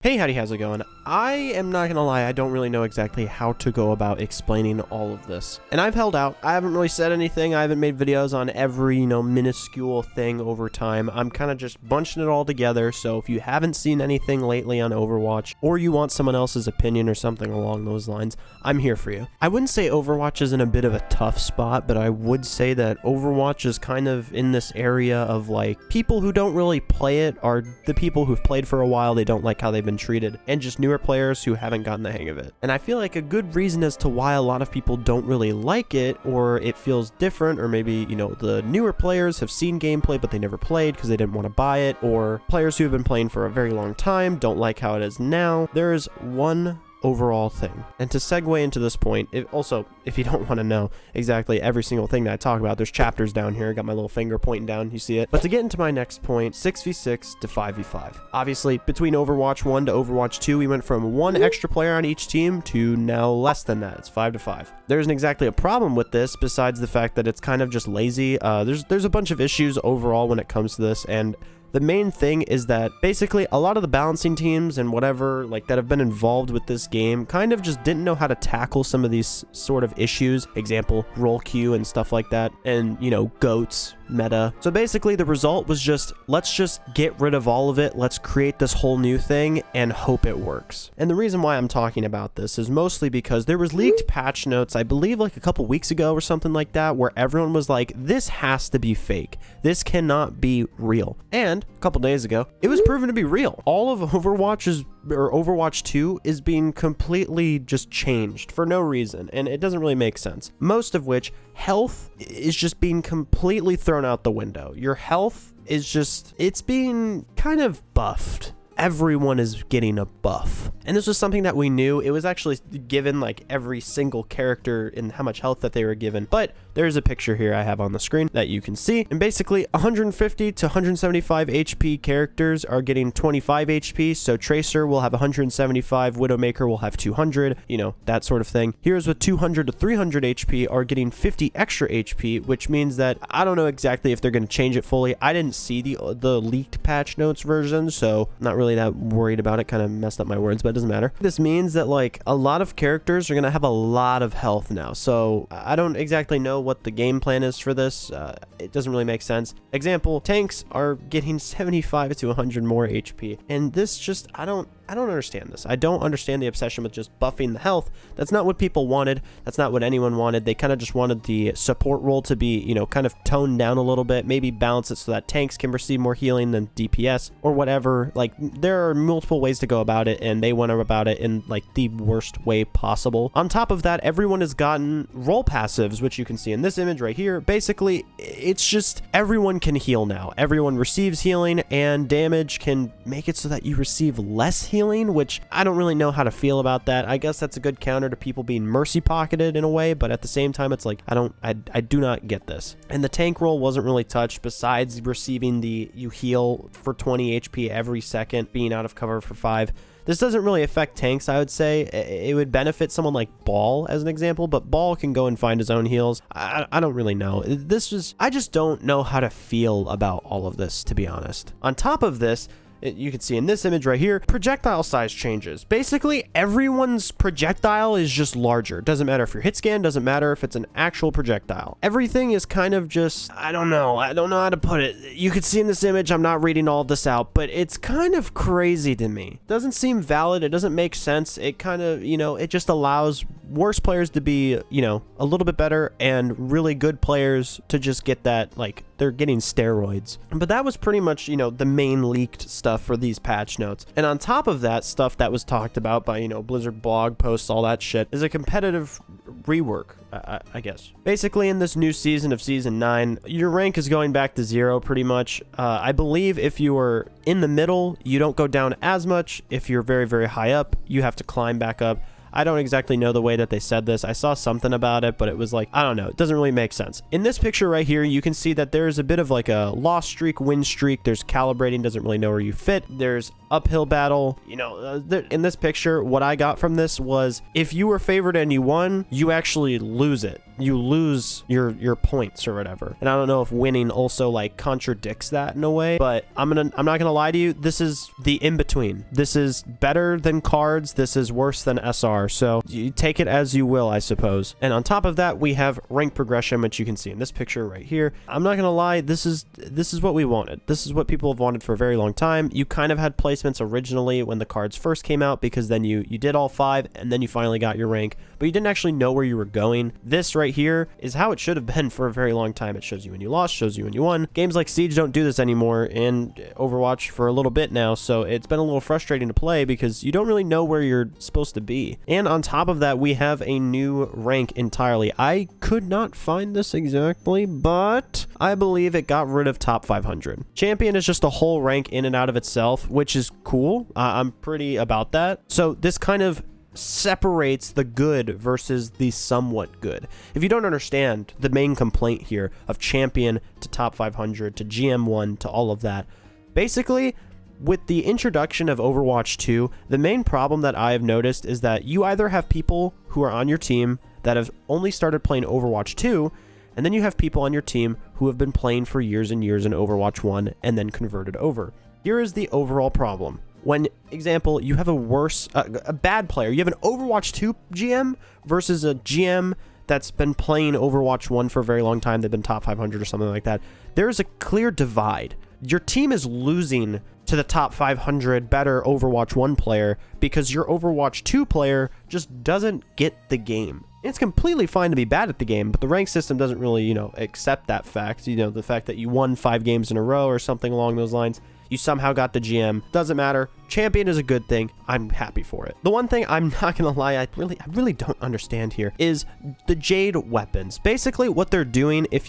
Hey, howdy, how's it going? I am not gonna lie, I don't really know exactly how to go about explaining all of this. And I've held out. I haven't really said anything. I haven't made videos on every, minuscule thing over time. I'm kind of just bunching it all together. So if you haven't seen anything lately on Overwatch, or you want someone else's opinion or something along those lines, I'm here for you. I wouldn't say Overwatch is in a bit of a tough spot, but I would say that Overwatch is kind of in this area of like, people who don't really play it are the people who've played for a while, they don't like how they've been treated, and just newer players who haven't gotten the hang of it. And I feel like a good reason as to why a lot of people don't really like it, or it feels different, or maybe, the newer players have seen gameplay but they never played because they didn't want to buy it, or players who have been playing for a very long time don't like how it is now. There is one overall thing. And to segue into this point, if you don't want to know exactly every single thing that I talk about, there's chapters down here. I got my little finger pointing down, you see it. But to get into my next point, 6v6 to 5v5. Obviously, between Overwatch 1 to Overwatch 2, we went from one extra player on each team to now less than that. It's 5-5. There isn't exactly a problem with this besides the fact that it's kind of just lazy. There's a bunch of issues overall when it comes to this, and the main thing is that basically a lot of the balancing teams and whatever that have been involved with this game kind of just didn't know how to tackle some of these sort of issues. Example, roll queue and stuff like that, and goats meta. So basically the result was just, let's just get rid of all of it, let's create this whole new thing and hope it works. And the reason why I'm talking about this is mostly because there was leaked patch notes, I believe like a couple weeks ago or something like that, where everyone was like, this has to be fake, this cannot be real. And a couple days ago it was proven to be real. All of Overwatch 2 is being completely just changed for no reason, and it doesn't really make sense. Most of which, health is just being completely thrown out the window. Your health is just, it's being kind of buffed. Everyone is getting a buff. And this was something that we knew. It was actually given like every single character in how much health that they were given. But there's a picture here I have on the screen that you can see. And basically 150 to 175 HP characters are getting 25 HP. So Tracer will have 175, Widowmaker will have 200, that sort of thing. Heroes with 200 to 300 HP are getting 50 extra HP, which means that I don't know exactly if they're going to change it fully. I didn't see the leaked patch notes version, so not really that worried about it. Kind of messed up my words, but it doesn't matter. This means that like a lot of characters are gonna have a lot of health now, so I don't exactly know what the game plan is for this. It doesn't really make sense. Example, tanks are getting 75 to 100 more HP, and this just, I don't understand this. I don't understand the obsession with just buffing the health. That's not what people wanted. That's not what anyone wanted. They kind of just wanted the support role to be, kind of toned down a little bit, maybe balance it so that tanks can receive more healing than DPS or whatever. Like, there are multiple ways to go about it, and they went about it in like the worst way possible. On top of that, everyone has gotten role passives, which you can see in this image right here. Basically, it's just everyone can heal now. Everyone receives healing, and damage can make it so that you receive less healing, which I don't really know how to feel about that. I guess that's a good counter to people being mercy pocketed in a way, but at the same time, it's like, I do not get this. And the tank roll wasn't really touched, besides receiving you heal for 20 HP every second, being out of cover for 5. This doesn't really affect tanks, I would say. It would benefit someone like Ball as an example, but Ball can go and find his own heals. I don't really know. I just don't know how to feel about all of this, to be honest. On top of this, you can see in this image right here, projectile size changes. Basically, everyone's projectile is just larger. Doesn't matter if you're hit scan, doesn't matter if it's an actual projectile. Everything is kind of just, I don't know how to put it. You can see in this image, I'm not reading all of this out, but it's kind of crazy to me. Doesn't seem valid. It doesn't make sense. It kind of, it just allows worse players to be, a little bit better, and really good players to just get that, like, they're getting steroids. But that was pretty much, the main leaked stuff for these patch notes. And on top of that, stuff that was talked about by, Blizzard blog posts, all that shit, is a competitive rework, I guess. Basically, in this new season of Season 9, your rank is going back to 0 pretty much. I believe if you are in the middle, you don't go down as much. If you're very, very high up, you have to climb back up. I don't exactly know the way that they said this. I saw something about it, but it was like, I don't know. It doesn't really make sense. In this picture right here, you can see that there's a bit of like a loss streak, win streak. There's calibrating, doesn't really know where you fit. There's uphill battle. You know, in this picture, what I got from this was if you were favored and you won, you actually lose it. You lose your points or whatever. And I don't know if winning also like contradicts that in a way, but I'm not gonna lie to you, this is the in-between. This is better than cards, this is worse than SR, so you take it as you will, I suppose. And on top of that, we have rank progression, which you can see in this picture right here. I'm not gonna lie, this is what we wanted. This is what people have wanted for a very long time. You kind of had placements originally when the cards first came out, because then you did all 5 and then you finally got your rank, but you didn't actually know where you were going. This right here is how it should have been for a very long time. It shows you when you lost, shows you when you won. Games like Siege don't do this anymore, and Overwatch for a little bit now, so it's been a little frustrating to play because you don't really know where you're supposed to be. And on top of that, we have a new rank entirely. I could not find this exactly, but I believe it got rid of top 500. Champion is just a whole rank in and out of itself, which is cool. I'm pretty about that. So this kind of separates the good versus the somewhat good. If you don't understand the main complaint here of champion to top 500 to GM1 to all of that, basically with the introduction of Overwatch 2, the main problem that I have noticed is that you either have people who are on your team that have only started playing Overwatch 2, and then you have people on your team who have been playing for years and years in Overwatch 1 and then converted over. Here is the overall problem. When, example, you have a bad player, you have an Overwatch 2 GM versus a GM that's been playing Overwatch 1 for a very long time, they've been top 500 or something like that, there's a clear divide. Your team is losing to the top 500 better Overwatch 1 player because your Overwatch 2 player just doesn't get the game. It's completely fine to be bad at the game, but the rank system doesn't really, you know, accept that fact. You know, the fact that you won 5 games in a row or something along those lines. You somehow got the GM. Doesn't matter. Champion is a good thing. I'm happy for it. The one thing I'm not gonna lie, I really don't understand here is the Jade Weapons. Basically, what they're doing, if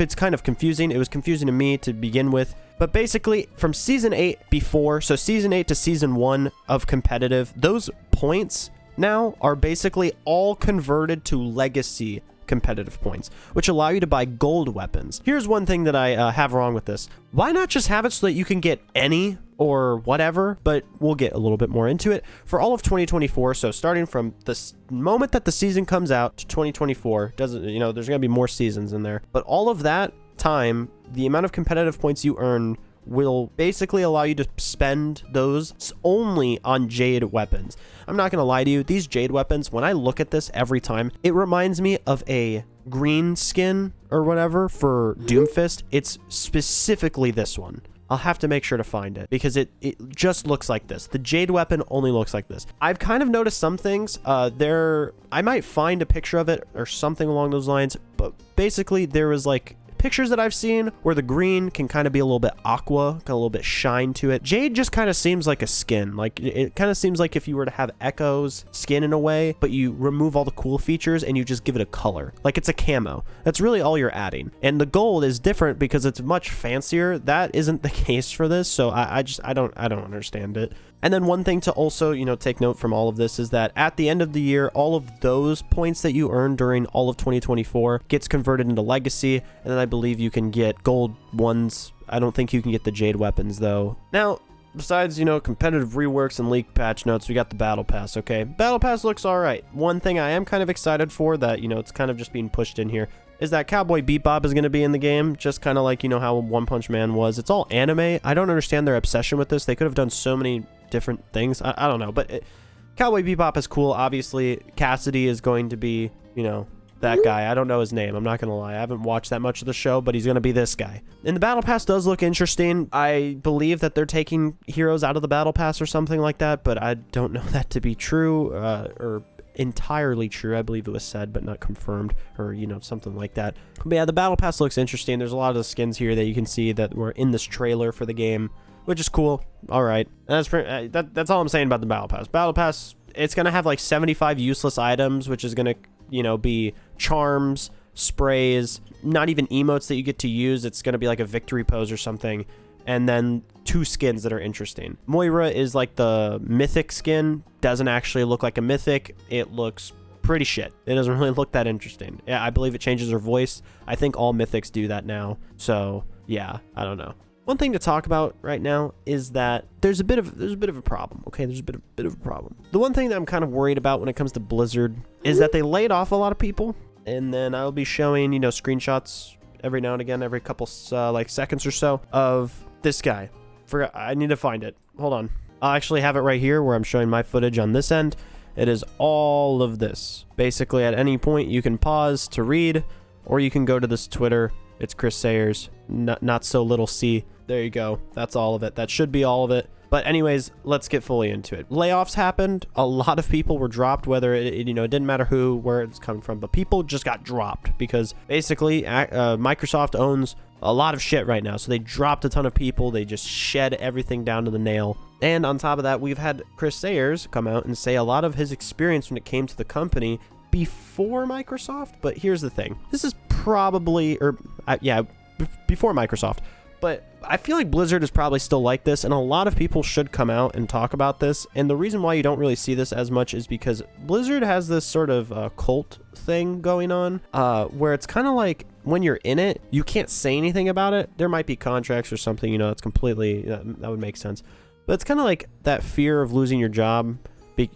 it's kind of confusing, it was confusing to me to begin with. But basically, from Season 8 before, so Season 8 to Season 1 of competitive, those points now are basically all converted to legacy competitive points, which allow you to buy gold weapons. Here's one thing that I have wrong with this. Why not just have it so that you can get any or whatever, but we'll get a little bit more into it. For all of 2024, so starting from the moment that the season comes out to 2024, doesn't, you know, there's gonna be more seasons in there, but all of that time, the amount of competitive points you earn will basically allow you to spend those only on Jade Weapons. I'm not gonna lie to you, these Jade Weapons, when I look at this every time, it reminds me of a green skin or whatever for Doomfist. It's specifically this one. I'll have to make sure to find it because it just looks like this. The Jade Weapon only looks like this. I've kind of noticed some things. I might find a picture of it or something along those lines, but basically there was like pictures that I've seen where the green can kind of be a little bit aqua, got a little bit shine to it. Jade just kind of seems like a skin. Like it kind of seems like if you were to have Echo's skin in a way, but you remove all the cool features and you just give it a color. Like it's a camo. That's really all you're adding. And the gold is different because it's much fancier. That isn't the case for this. So I don't understand it. And then one thing to also, you know, take note from all of this is that at the end of the year, all of those points that you earned during all of 2024 gets converted into legacy. And then I believe you can get gold ones. I don't think you can get the Jade Weapons though. Now, besides, you know, competitive reworks and leak patch notes, we got the Battle Pass, okay? Battle Pass looks all right. One thing I am kind of excited for that, you know, it's kind of just being pushed in here is that Cowboy Bebop is going to be in the game, just kind of like, you know, how One Punch Man was. It's all anime. I don't understand their obsession with this. They could have done so many different things. I don't know, but Cowboy Bebop is cool. Obviously, Cassidy is going to be, you know, that guy. I don't know his name. I'm not going to lie. I haven't watched that much of the show, but he's going to be this guy. And the Battle Pass does look interesting. I believe that they're taking heroes out of the Battle Pass or something like that, but I don't know that to be true or entirely true. I believe it was said, but not confirmed, or, you know, something like that. But yeah, the Battle Pass looks interesting. There's a lot of the skins here that you can see that were in this trailer for the game, which is cool. All right. That's all I'm saying about the Battle Pass. Battle Pass, it's going to have like 75 useless items, which is going to, you know, be charms, sprays, not even emotes that you get to use. It's going to be like a victory pose or something. And then 2 skins that are interesting. Moira is like the mythic skin. Doesn't actually look like a mythic. It looks pretty shit. It doesn't really look that interesting. Yeah, I believe it changes her voice. I think all mythics do that now. So yeah, I don't know. One thing to talk about right now is that there's a bit of a problem. Okay, there's a bit of a problem. The one thing that I'm kind of worried about when it comes to Blizzard is that they laid off a lot of people, and then I'll be showing, you know, screenshots every now and again, every couple like seconds or so of this guy. I need to find it. Hold on. I'll actually have it right here where I'm showing my footage on this end. It is all of this. Basically, at any point you can pause to read, or you can go to this Twitter. It's Chris Sayers, not so little c. There you go. That's all of it. That should be all of it. But anyways, let's get fully into it. Layoffs happened. A lot of people were dropped, whether it didn't matter who, where it's coming from, but people just got dropped because basically Microsoft owns a lot of shit right now. So they dropped a ton of people. They just shed everything down to the nail. And on top of that, we've had Chris Sayers come out and say a lot of his experience when it came to the company before Microsoft. But here's the thing. This is probably, before Microsoft. But I feel like Blizzard is probably still like this, and a lot of people should come out and talk about this. And the reason why you don't really see this as much is because Blizzard has this sort of cult thing going on, where it's kind of like when you're in it, you can't say anything about it. There might be contracts or something, you know, that's completely, that would make sense. But it's kind of like that fear of losing your job,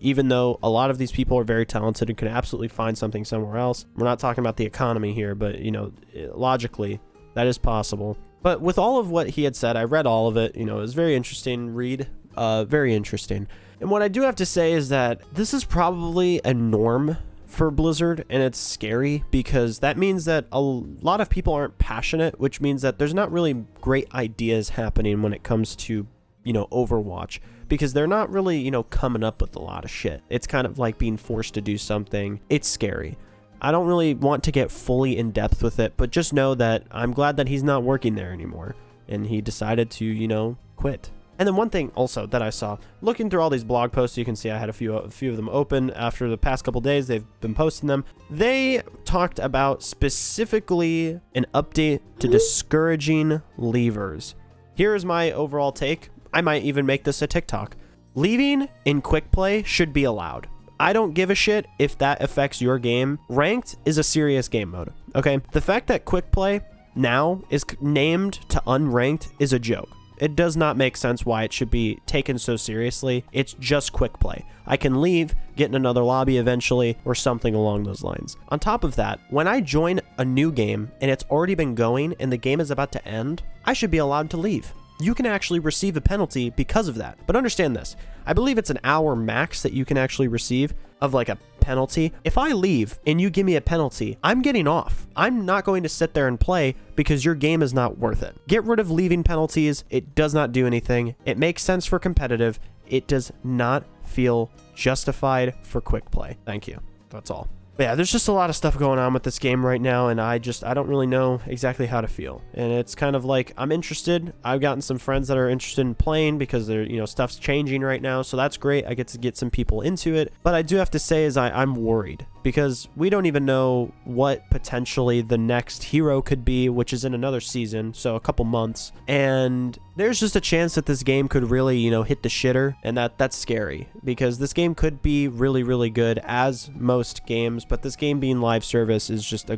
even though a lot of these people are very talented and could absolutely find something somewhere else. We're not talking about the economy here, but, you know, logically, that is possible. But with all of what he had said, I read all of it. You know, it was very interesting read, very interesting. And what I do have to say is that this is probably a norm for Blizzard, and it's scary because that means that a lot of people aren't passionate, which means that there's not really great ideas happening when it comes to, you know, Overwatch, because they're not really, you know, coming up with a lot of shit. It's kind of like being forced to do something. It's scary. I don't really want to get fully in depth with it, but just know that I'm glad that he's not working there anymore, and he decided to, you know, quit. And then one thing also that I saw, looking through all these blog posts, you can see I had a few of them open after the past couple days. They've been posting them. They talked about specifically an update to discouraging leavers. Here is my overall take. I might even make this a TikTok. Leaving in quick play should be allowed. I don't give a shit if that affects your game. Ranked is a serious game mode, okay? The fact that quick play now is named to unranked is a joke. It does not make sense why it should be taken so seriously. It's just quick play. I can leave, get in another lobby eventually, or something along those lines. On top of that, when I join a new game and it's already been going and the game is about to end, I should be allowed to leave. You can actually receive a penalty because of that. But understand this, I believe it's an hour max that you can actually receive of like a penalty. If I leave and you give me a penalty, I'm getting off. I'm not going to sit there and play because your game is not worth it. Get rid of leaving penalties. It does not do anything. It makes sense for competitive. It does not feel justified for quick play. Thank you. That's all. But yeah, there's just a lot of stuff going on with this game right now, and I don't really know exactly how to feel. And it's kind of like, I'm interested. I've gotten some friends that are interested in playing because they're, you know, stuff's changing right now, so that's great. I get to get some people into it. But I do have to say is I'm worried because we don't even know what potentially the next hero could be, which is in another season, so a couple months. And there's just a chance that this game could really, you know, hit the shitter, and that's scary because this game could be really, really good as most games, but this game being live service is just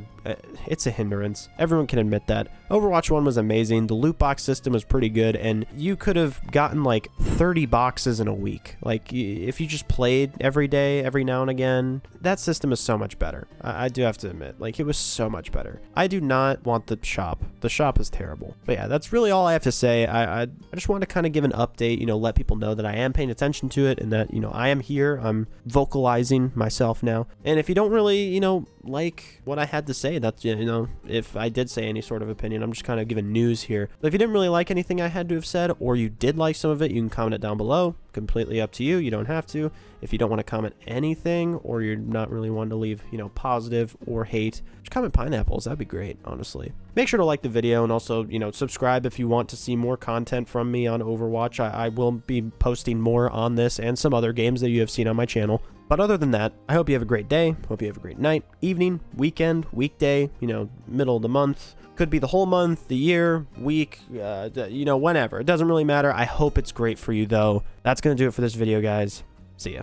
it's a hindrance. Everyone can admit that. Overwatch 1 was amazing. The loot box system was pretty good, and you could have gotten like 30 boxes in a week. Like if you just played every day, every now and again, that system is so much better. I do have to admit, like, it was so much better. I do not want the shop. The shop is terrible. But yeah, that's really all I have to say. I just want to kind of give an update, you know, let people know that I am paying attention to it and that, you know, I am here. I'm vocalizing myself now. And if you don't really, you know, like what I had to say, that's, you know, if I did say any sort of opinion, I'm just kind of giving news here. But if you didn't really like anything I had to have said, or you did like some of it, you can comment it down below. Completely up to you. You don't have to. If you don't want to comment anything, or you're not really wanting to leave, you know, positive or hate, just comment pineapples. That'd be great, honestly. Make sure to like the video and also, you know, subscribe if you want to see more content from me on Overwatch. I will be posting more on this and some other games that you have seen on my channel. But other than that, I hope you have a great day. Hope you have a great night, evening, weekend, weekday, you know, middle of the month. Could be the whole month, the year, week, you know, whenever. It doesn't really matter. I hope it's great for you, though. That's going to do it for this video, guys. See ya.